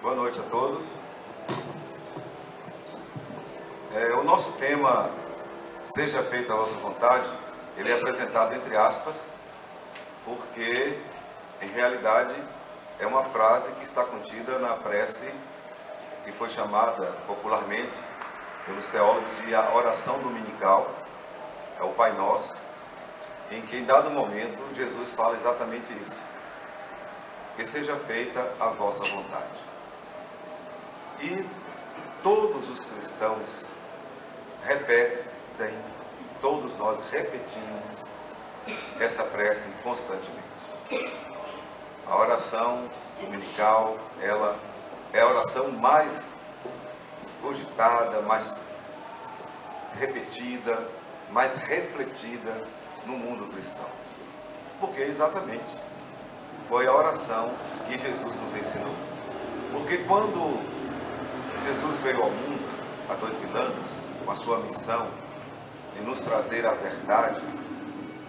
Boa noite a todos. O nosso tema, seja feita a vossa vontade, ele é apresentado entre aspas, porque, em realidade, é uma frase que está contida na prece que foi chamada popularmente pelos teólogos de a oração dominical, é o Pai Nosso, em que, em dado momento, Jesus fala exatamente isso: que seja feita a vossa vontade. E todos os cristãos repetem, todos nós repetimos essa prece constantemente. A oração dominical, ela é a oração mais cogitada, mais repetida, mais refletida no mundo cristão. Porque exatamente foi a oração que Jesus nos ensinou. Porque quando Jesus veio ao mundo há 2000 anos, com a sua missão de nos trazer a verdade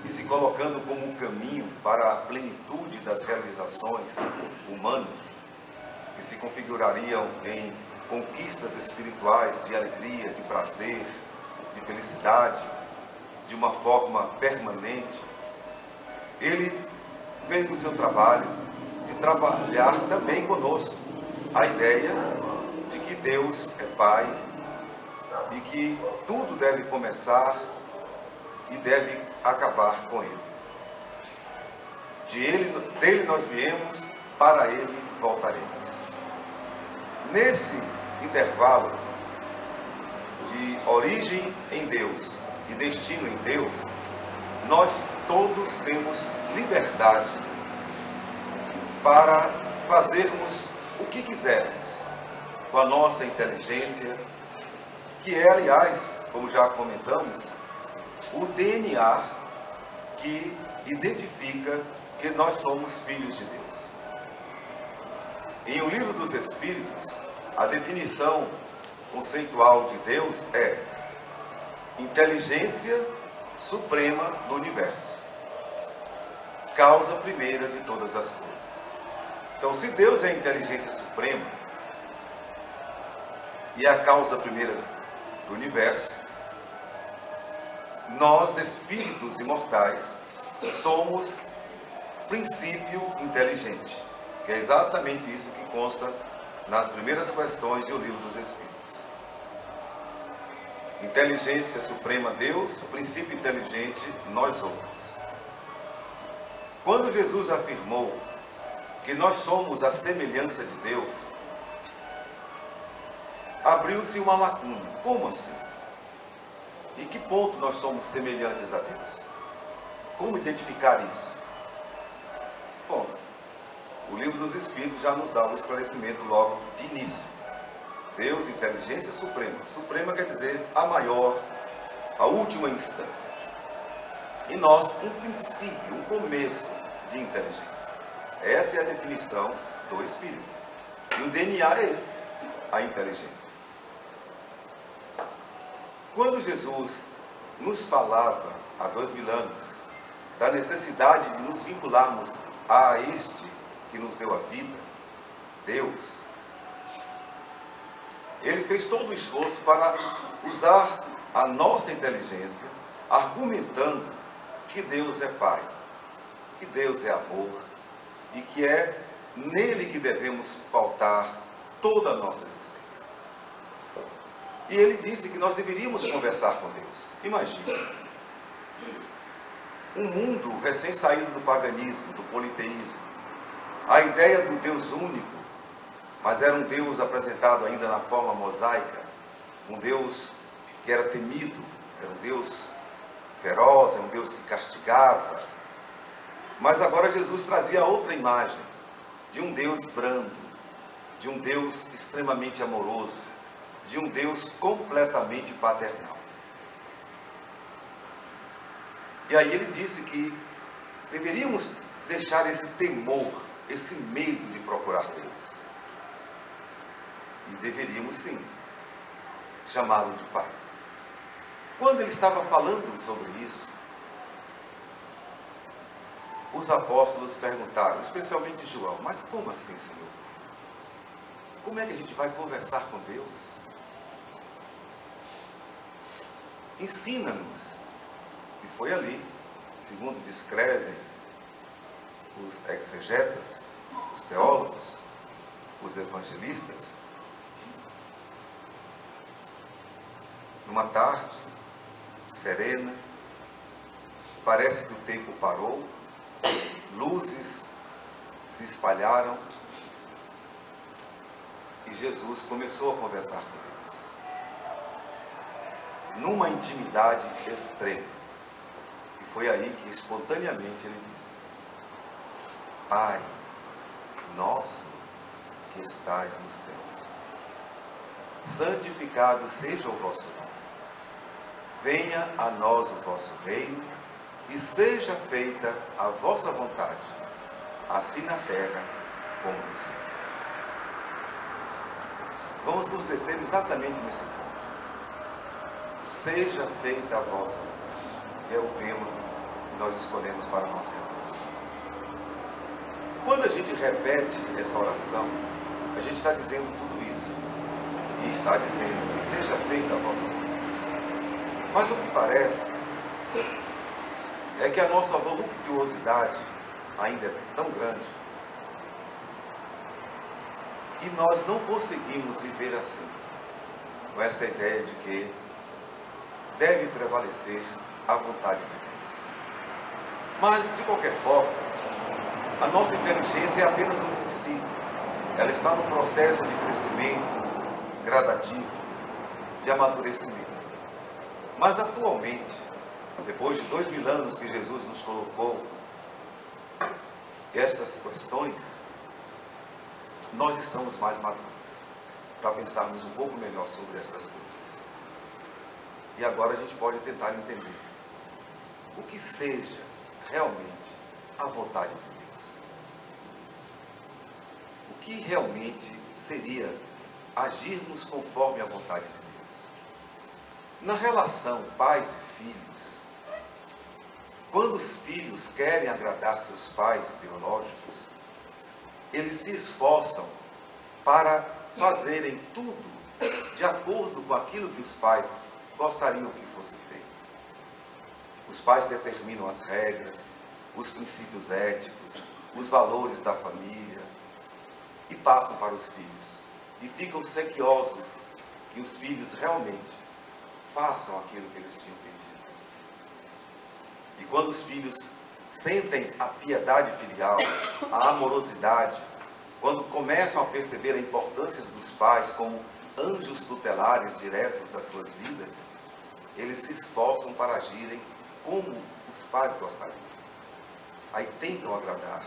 e se colocando como um caminho para a plenitude das realizações humanas, que se configurariam em conquistas espirituais de alegria, de prazer, de felicidade, de uma forma permanente, ele fez o seu trabalho de trabalhar também conosco a ideia de que Deus é Pai e que tudo deve começar e deve acabar com Ele. Dele nós viemos, para Ele voltaremos. Nesse intervalo de origem em Deus e destino em Deus, nós todos temos liberdade para fazermos o que quisermos com a nossa inteligência, que é, aliás, como já comentamos, o DNA que identifica que nós somos filhos de Deus. Em O Livro dos Espíritos, a definição conceitual de Deus é inteligência suprema do universo, causa primeira de todas as coisas. Então, se Deus é a inteligência suprema e é a causa primeira do universo, nós, espíritos imortais, somos princípio inteligente, que é exatamente isso que consta nas primeiras questões do Livro dos Espíritos. Inteligência suprema Deus, princípio inteligente nós outros. Quando Jesus afirmou que nós somos a semelhança de Deus, abriu-se uma lacuna. Como assim? Em que ponto nós somos semelhantes a Deus? Como identificar isso? Bom, o Livro dos Espíritos já nos dá o esclarecimento logo de início. Deus, inteligência suprema. Suprema quer dizer a maior, a última instância. E nós, um princípio, um começo de inteligência. Essa é a definição do Espírito. E o DNA é esse, a inteligência. Quando Jesus nos falava, há 2000 anos, da necessidade de nos vincularmos a este que nos deu a vida, Deus, Ele fez todo o esforço para usar a nossa inteligência, argumentando que Deus é Pai, que Deus é amor, e que é nele que devemos pautar toda a nossa existência. E ele disse que nós deveríamos conversar com Deus. Imagina, um mundo recém-saído do paganismo, do politeísmo, a ideia do Deus único, mas era um Deus apresentado ainda na forma mosaica, um Deus que era temido, era um Deus feroz, é um Deus que castigava. Mas agora Jesus trazia outra imagem de um Deus brando, de um Deus extremamente amoroso, de um Deus completamente paternal. E aí ele disse que deveríamos deixar esse temor, esse medo de procurar Deus. E deveríamos sim chamá-lo de Pai. Quando ele estava falando sobre isso, os apóstolos perguntaram, especialmente João: mas como assim, Senhor? como é que a gente vai conversar com Deus? Ensina-nos. E foi ali, segundo descrevem os exegetas, os teólogos, os evangelistas, numa tarde serena, parece que o tempo parou, luzes se espalharam e Jesus começou a conversar com Deus, numa intimidade extrema. E foi aí que espontaneamente ele disse: Pai nosso que estais nos céus, santificado seja o vosso nome. Venha a nós o vosso reino e seja feita a vossa vontade, assim na terra como no céu. Vamos nos deter exatamente nesse ponto. Seja feita a vossa vontade. É o tema que nós escolhemos para a nossa reflexão. Quando a gente repete essa oração, a gente está dizendo tudo isso. E está dizendo que seja feita a vossa vontade. Mas o que parece é que a nossa voluptuosidade ainda é tão grande que nós não conseguimos viver assim, com essa ideia de que deve prevalecer a vontade de Deus. Mas, de qualquer forma, a nossa inteligência é apenas um princípio. Ela está no processo de crescimento gradativo, de amadurecimento. Mas atualmente, depois de 2000 anos que Jesus nos colocou estas questões, nós estamos mais maduros para pensarmos um pouco melhor sobre estas coisas. E agora a gente pode tentar entender o que seja realmente a vontade de Deus. O que realmente seria agirmos conforme a vontade de Deus. Na relação pais e filhos, quando os filhos querem agradar seus pais biológicos, eles se esforçam para fazerem tudo de acordo com aquilo que os pais gostariam que fosse feito. Os pais determinam as regras, os princípios éticos, os valores da família e passam para os filhos. E ficam sequiosos que os filhos realmente façam aquilo que eles tinham pedido. E quando os filhos sentem a piedade filial, a amorosidade, quando começam a perceber a importância dos pais como anjos tutelares diretos das suas vidas, eles se esforçam para agirem como os pais gostariam. Aí tentam agradar,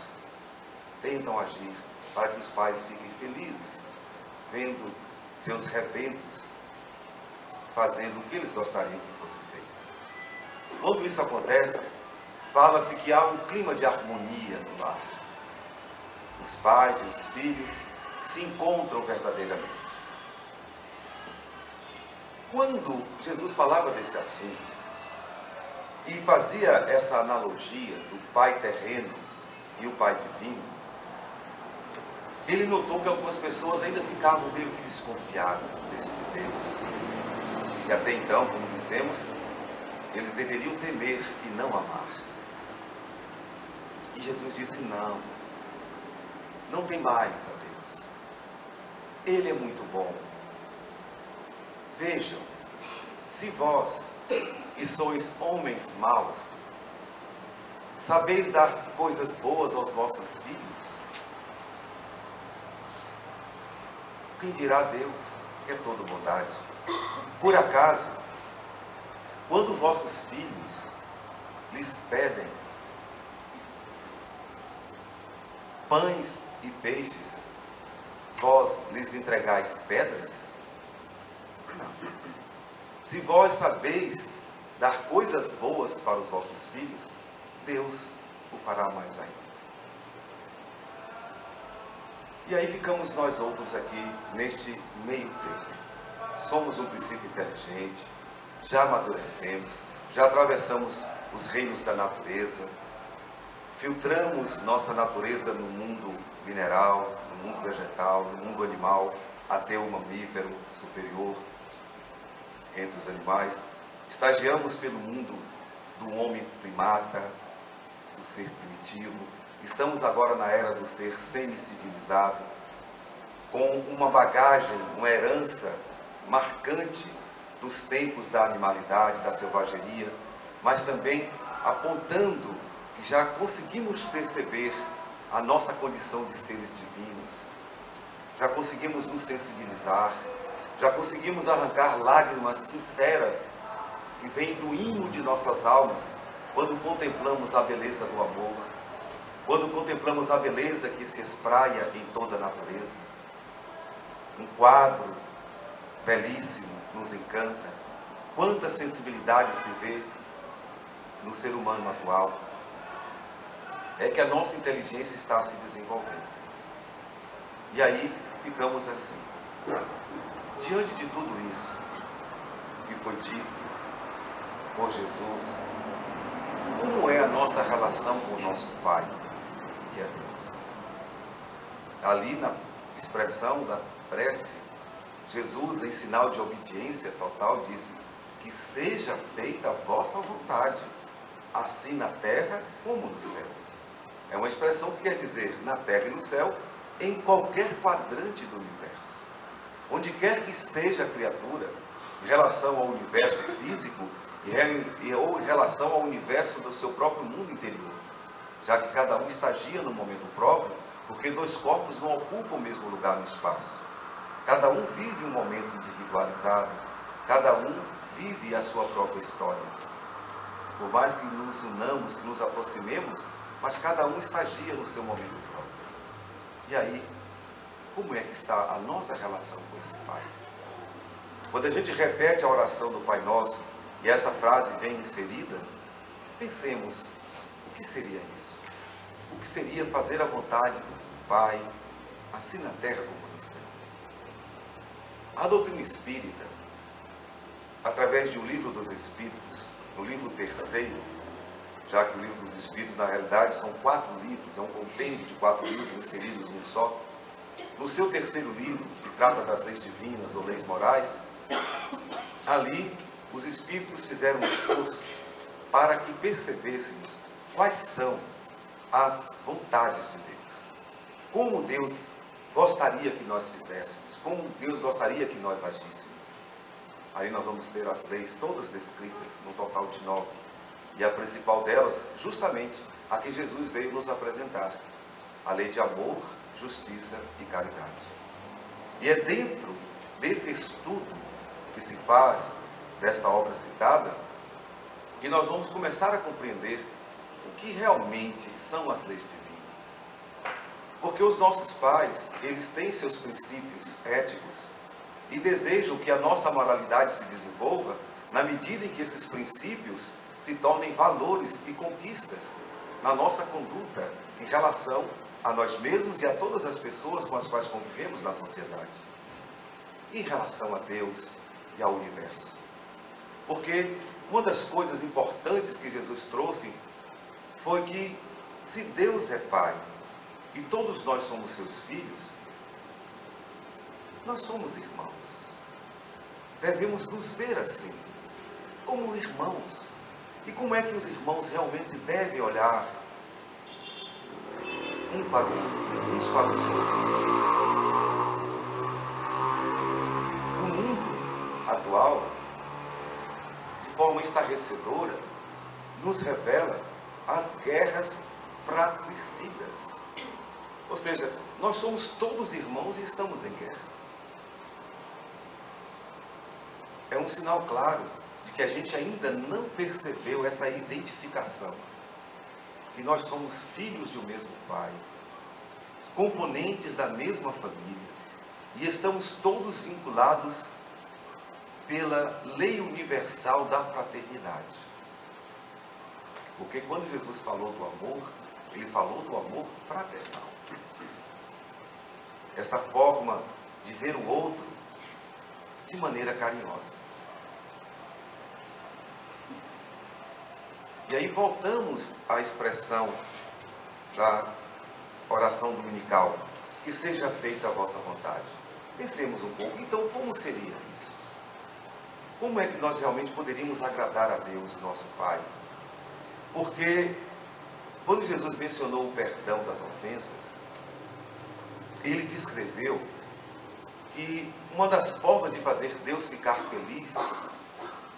tentam agir para que os pais fiquem felizes, vendo seus rebentos fazendo o que eles gostariam que fosse feito. Quando isso acontece, fala-se que há um clima de harmonia no lar. Os pais e os filhos se encontram verdadeiramente. Quando Jesus falava desse assunto e fazia essa analogia do pai terreno e o pai divino, ele notou que algumas pessoas ainda ficavam meio que desconfiadas deste Deus. E até então, como dissemos, eles deveriam temer e não amar. E Jesus disse: não tem mais a Deus. Ele é muito bom. Vejam, se vós, que sois homens maus, sabeis dar coisas boas aos vossos filhos, quem dirá Deus, que é toda bondade? Por acaso, quando vossos filhos lhes pedem pães e peixes, vós lhes entregais pedras? Não. Se vós sabeis dar coisas boas para os vossos filhos, Deus o fará mais ainda. E aí ficamos nós outros aqui neste meio termo. Somos um princípio inteligente, já amadurecemos, já atravessamos os reinos da natureza, filtramos nossa natureza no mundo mineral, no mundo vegetal, no mundo animal, até o mamífero superior entre os animais. Estagiamos pelo mundo do homem primata, do ser primitivo. Estamos agora na era do ser semi-civilizado, com uma bagagem, uma herança marcante dos tempos da animalidade, da selvageria, mas também apontando que já conseguimos perceber a nossa condição de seres divinos, já conseguimos nos sensibilizar, já conseguimos arrancar lágrimas sinceras que vêm do íntimo de nossas almas quando contemplamos a beleza do amor, quando contemplamos a beleza que se espraia em toda a natureza. Um quadro belíssimo nos encanta. Quanta sensibilidade se vê no ser humano atual. É que a nossa inteligência está se desenvolvendo. E aí ficamos assim. Diante de tudo isso que foi dito por Jesus, como é a nossa relação com o nosso Pai, que é Deus? Ali na expressão da prece, Jesus, em sinal de obediência total, disse: que seja feita a vossa vontade, assim na terra como no céu. É uma expressão que quer dizer na terra e no céu, em qualquer quadrante do universo. Onde quer que esteja a criatura, em relação ao universo físico ou em relação ao universo do seu próprio mundo interior, já que cada um estagia no momento próprio, porque dois corpos não ocupam o mesmo lugar no espaço. Cada um vive um momento individualizado, cada um vive a sua própria história. Por mais que nos unamos, que nos aproximemos, mas cada um estagia no seu momento próprio. E aí, como é que está a nossa relação com esse Pai? Quando a gente repete a oração do Pai Nosso, e essa frase vem inserida, pensemos, o que seria isso? O que seria fazer a vontade do Pai, assim na terra como no céu? A doutrina espírita, através de O Livro dos Espíritos, no livro 3º, já que o Livro dos Espíritos, na realidade, são 4 livros, é um compêndio de 4 livros inseridos num só. No seu 3º livro, que trata das leis divinas ou leis morais, ali os Espíritos fizeram um esforço para que percebêssemos quais são as vontades de Deus. Como Deus gostaria que nós fizéssemos, como Deus gostaria que nós agíssemos. Aí nós vamos ter as leis todas descritas, no total de 9. E a principal delas, justamente, a que Jesus veio nos apresentar. A lei de amor, justiça e caridade. E é dentro desse estudo que se faz desta obra citada, que nós vamos começar a compreender o que realmente são as leis divinas. Porque os nossos pais, eles têm seus princípios éticos e desejam que a nossa moralidade se desenvolva na medida em que esses princípios se tornem valores e conquistas na nossa conduta em relação a nós mesmos e a todas as pessoas com as quais convivemos na sociedade. Em relação a Deus e ao universo. Porque uma das coisas importantes que Jesus trouxe foi que, se Deus é Pai e todos nós somos seus filhos, nós somos irmãos. Devemos nos ver assim, como irmãos. E como é que os irmãos realmente devem olhar um para o outro, uns para os outros? O mundo atual, de forma estarrecedora, nos revela as guerras fratricidas. Ou seja, nós somos todos irmãos e estamos em guerra. É um sinal claro de que a gente ainda não percebeu essa identificação. Que nós somos filhos de um mesmo Pai, componentes da mesma família, e estamos todos vinculados pela lei universal da fraternidade. Porque quando Jesus falou do amor, ele falou do amor fraternal. Esta forma de ver o outro de maneira carinhosa. E aí voltamos à expressão da oração dominical, que seja feita a vossa vontade. Pensemos um pouco, então, como seria isso? Como é que nós realmente poderíamos agradar a Deus, nosso Pai? Porque quando Jesus mencionou o perdão das ofensas, ele descreveu que uma das formas de fazer Deus ficar feliz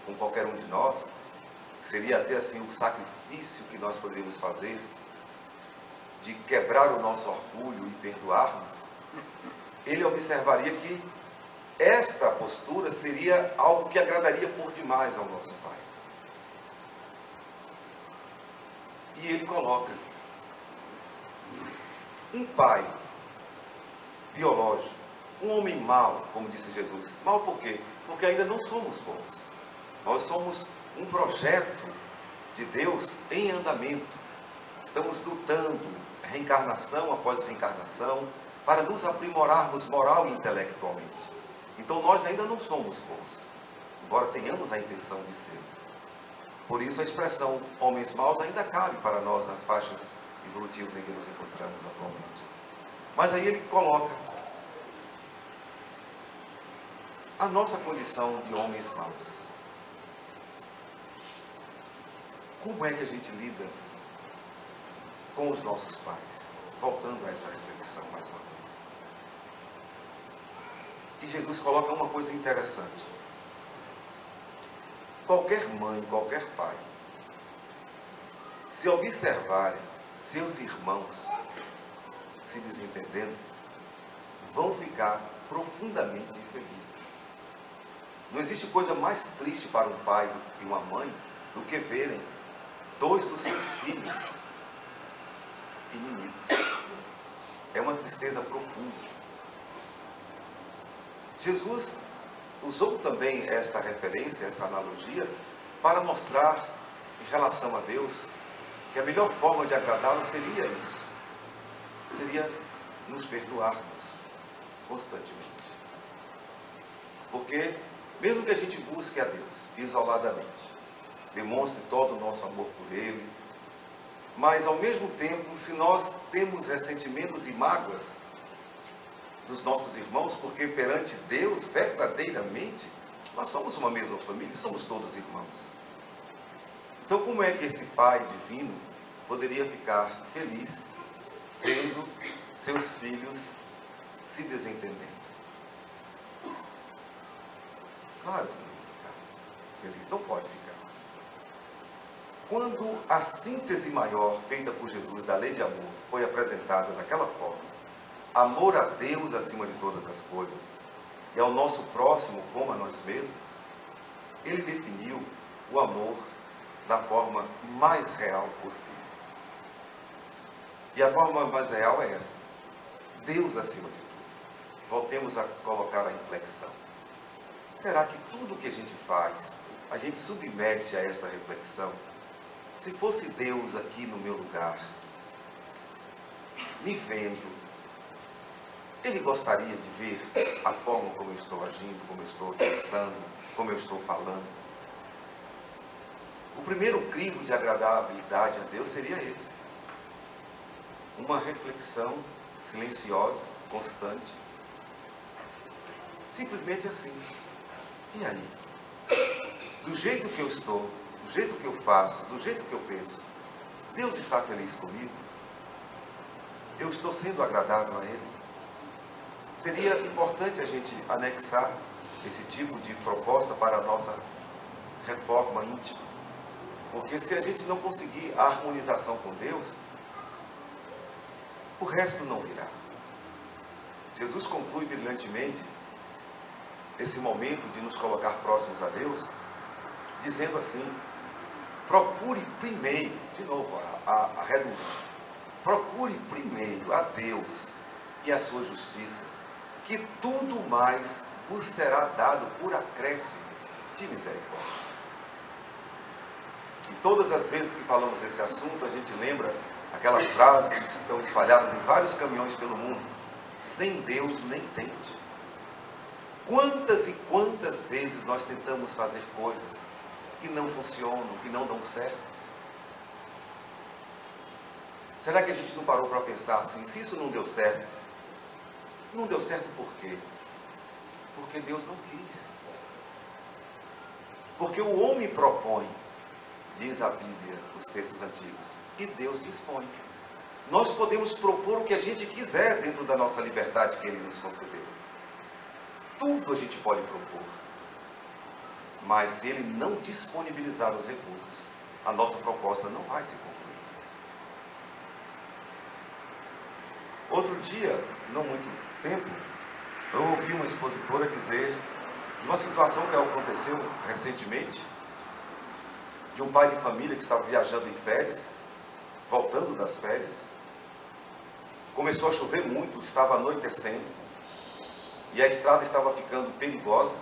com qualquer um de nós, que seria até assim o sacrifício que nós poderíamos fazer, de quebrar o nosso orgulho e perdoarmos, ele observaria que esta postura seria algo que agradaria por demais ao nosso Pai. E ele coloca um pai biológico, um homem mau, como disse Jesus. Mau por quê? Porque ainda não somos bons. Nós somos um projeto de Deus em andamento. Estamos lutando, reencarnação após reencarnação, para nos aprimorarmos moral e intelectualmente. Então nós ainda não somos bons, embora tenhamos a intenção de ser. Por isso a expressão homens maus ainda cabe para nós nas faixas evolutivas em que nos encontramos atualmente. Mas aí ele coloca a nossa condição de homens maus. Como é que a gente lida com os nossos pais? Voltando a esta reflexão mais uma vez. E Jesus coloca uma coisa interessante. Qualquer mãe, qualquer pai, se observarem seus irmãos se desentendendo, vão ficar profundamente infelizes. Não existe coisa mais triste para um pai e uma mãe do que verem dois dos seus filhos inimigos. É uma tristeza profunda. Jesus usou também esta referência, esta analogia, para mostrar, em relação a Deus, que a melhor forma de agradá-lo seria isso. Seria nos perdoarmos constantemente. Porque, mesmo que a gente busque a Deus isoladamente, demonstre todo o nosso amor por Ele, mas ao mesmo tempo, se nós temos ressentimentos e mágoas dos nossos irmãos, porque perante Deus, verdadeiramente, nós somos uma mesma família, somos todos irmãos. Então, como é que esse Pai divino poderia ficar feliz vendo seus filhos se desentendendo? Claro que não ficar feliz, não pode ficar. Quando a síntese maior feita por Jesus da lei de amor foi apresentada daquela forma, amor a Deus acima de todas as coisas e ao nosso próximo como a nós mesmos, ele definiu o amor da forma mais real possível. E a forma mais real é esta: Deus acima de tudo. Voltemos a colocar a inflexão. Será que tudo o que a gente faz, a gente submete a esta reflexão? Se fosse Deus aqui no meu lugar, me vendo, Ele gostaria de ver a forma como eu estou agindo, como eu estou pensando, como eu estou falando? O primeiro crivo de agradabilidade a Deus seria esse. Uma reflexão silenciosa, constante. Simplesmente assim. E aí? Do jeito que eu estou, do jeito que eu faço, do jeito que eu penso, Deus está feliz comigo? Eu estou sendo agradável a Ele? Seria importante a gente anexar esse tipo de proposta para a nossa reforma íntima. Porque se a gente não conseguir a harmonização com Deus, o resto não virá. Jesus conclui brilhantemente esse momento de nos colocar próximos a Deus, dizendo assim: procure primeiro, de novo a redundância, procure primeiro a Deus e a sua justiça, que tudo mais vos será dado por acréscimo de misericórdia. E todas as vezes que falamos desse assunto, a gente lembra aquelas frases que estão espalhadas em vários caminhões pelo mundo: sem Deus nem tente. Quantas e quantas vezes nós tentamos fazer coisas que não funcionam, que não dão certo? Será que a gente não parou para pensar assim, se isso não deu certo? Não deu certo por quê? Porque Deus não quis. Porque o homem propõe, diz a Bíblia, os textos antigos, e Deus dispõe. Nós podemos propor o que a gente quiser dentro da nossa liberdade que Ele nos concedeu. Tudo a gente pode propor. Mas se Ele não disponibilizar os recursos, a nossa proposta não vai se concluir. Outro dia, não muito tempo, eu ouvi uma expositora dizer de uma situação que aconteceu recentemente, de um pai de família que estava viajando em férias, voltando das férias. Começou a chover muito, estava anoitecendo, e a estrada estava ficando perigosa,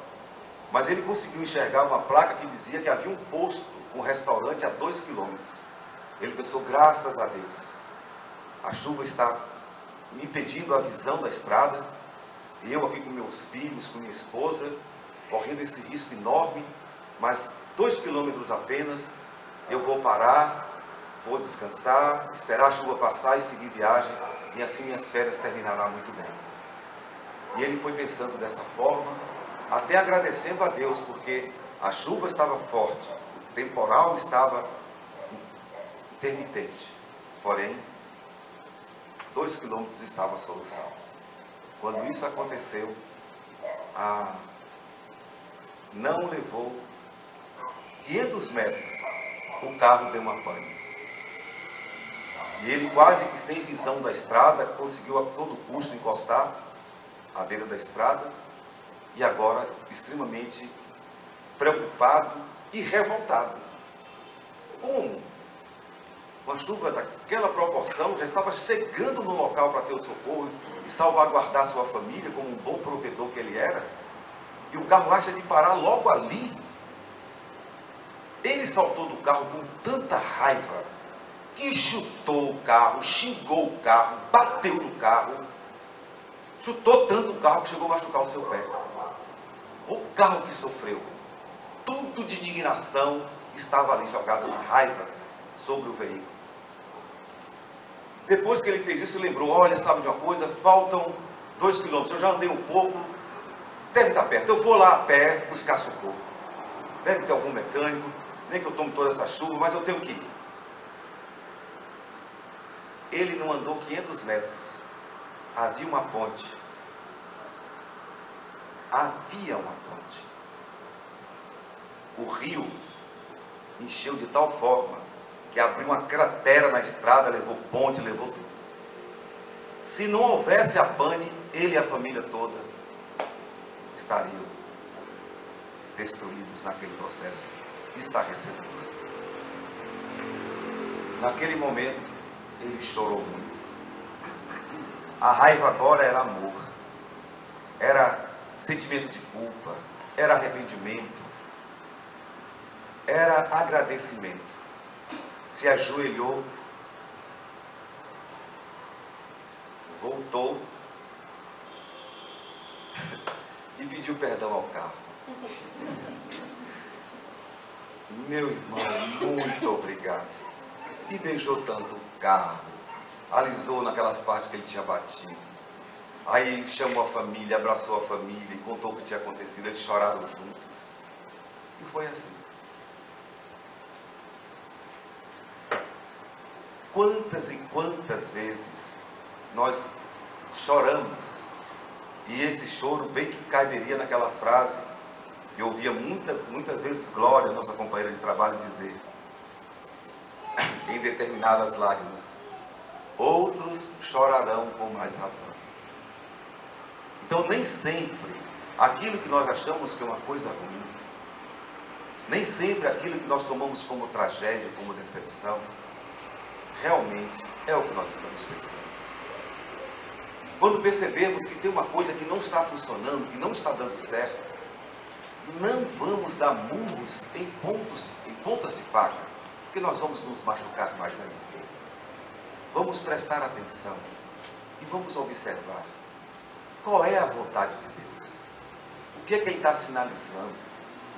mas ele conseguiu enxergar uma placa que dizia que havia um posto com restaurante a 2 quilômetros. Ele pensou, graças a Deus, a chuva está me impedindo a visão da estrada, e eu aqui com meus filhos, com minha esposa, correndo esse risco enorme, mas 2 quilômetros apenas, eu vou parar, vou descansar, esperar a chuva passar e seguir viagem, e assim minhas férias terminarão muito bem. E ele foi pensando dessa forma, até agradecendo a Deus, porque a chuva estava forte, o temporal estava intermitente, porém, 2 quilômetros estava a solução. Quando isso aconteceu, não levou 500 metros, o carro deu uma pane. E ele quase que sem visão da estrada, conseguiu a todo custo encostar à beira da estrada, e agora extremamente preocupado e revoltado. Como? Uma chuva daquela proporção já estava chegando no local para ter o socorro e salvaguardar sua família como um bom provedor que ele era, e o carro acha de parar logo ali. Ele saltou do carro com tanta raiva que chutou o carro, xingou o carro, bateu no carro, chutou tanto o carro que chegou a machucar o seu pé. O carro que sofreu, tudo de indignação, estava ali jogado na raiva sobre o veículo. Depois que ele fez isso, ele lembrou, olha, sabe de uma coisa, faltam 2 quilômetros, eu já andei um pouco, deve estar perto, eu vou lá a pé buscar socorro. Deve ter algum mecânico, nem que eu tome toda essa chuva, mas eu tenho que ir. Ele não andou 500 metros, havia uma ponte. Havia uma ponte. O rio encheu de tal forma que abriu uma cratera na estrada, levou ponte, levou tudo. Se não houvesse a pane, ele e a família toda estariam destruídos naquele processo estarrecedor. Naquele momento, ele chorou muito. A raiva agora era amor, era sentimento de culpa, era arrependimento, era agradecimento. Se ajoelhou, voltou e pediu perdão ao carro. Meu irmão, muito obrigado. E beijou tanto o carro, alisou naquelas partes que ele tinha batido. Aí chamou a família, abraçou a família e contou o que tinha acontecido. Eles choraram juntos. E foi assim. Quantas e quantas vezes nós choramos, e esse choro bem que caberia naquela frase, eu ouvia muitas vezes Glória, nossa companheira de trabalho, dizer, em determinadas lágrimas, outros chorarão com mais razão. Então nem sempre aquilo que nós achamos que é uma coisa ruim, nem sempre aquilo que nós tomamos como tragédia, como decepção, realmente é o que nós estamos pensando. Quando percebemos que tem uma coisa que não está funcionando, que não está dando certo, não vamos dar murros em pontas de faca, porque nós vamos nos machucar mais ainda. Vamos prestar atenção e vamos observar qual é a vontade de Deus. O que é que Ele está sinalizando?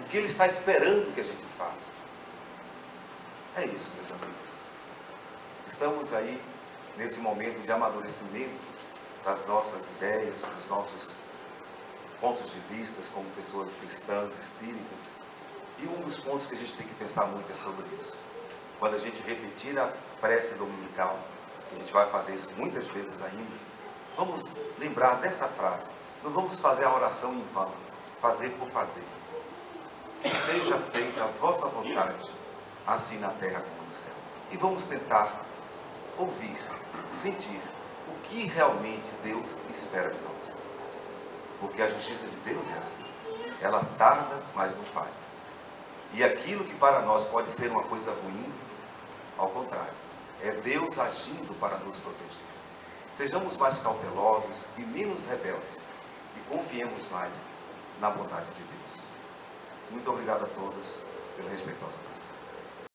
O que Ele está esperando que a gente faça? É isso, meus amigos. Estamos aí nesse momento de amadurecimento das nossas ideias, dos nossos pontos de vista como pessoas cristãs, espíritas. E um dos pontos que a gente tem que pensar muito é sobre isso. Quando a gente repetir a prece dominical, a gente vai fazer isso muitas vezes ainda, vamos lembrar dessa frase. Não vamos fazer a oração em vão, fazer por fazer. Seja feita a vossa vontade, assim na terra como no céu. E vamos tentar ouvir, sentir o que realmente Deus espera de nós. Porque a justiça de Deus é assim. Ela tarda, mas não falha. E aquilo que para nós pode ser uma coisa ruim, ao contrário, é Deus agindo para nos proteger. Sejamos mais cautelosos e menos rebeldes e confiemos mais na bondade de Deus. Muito obrigado a todos pela respeitosa atenção.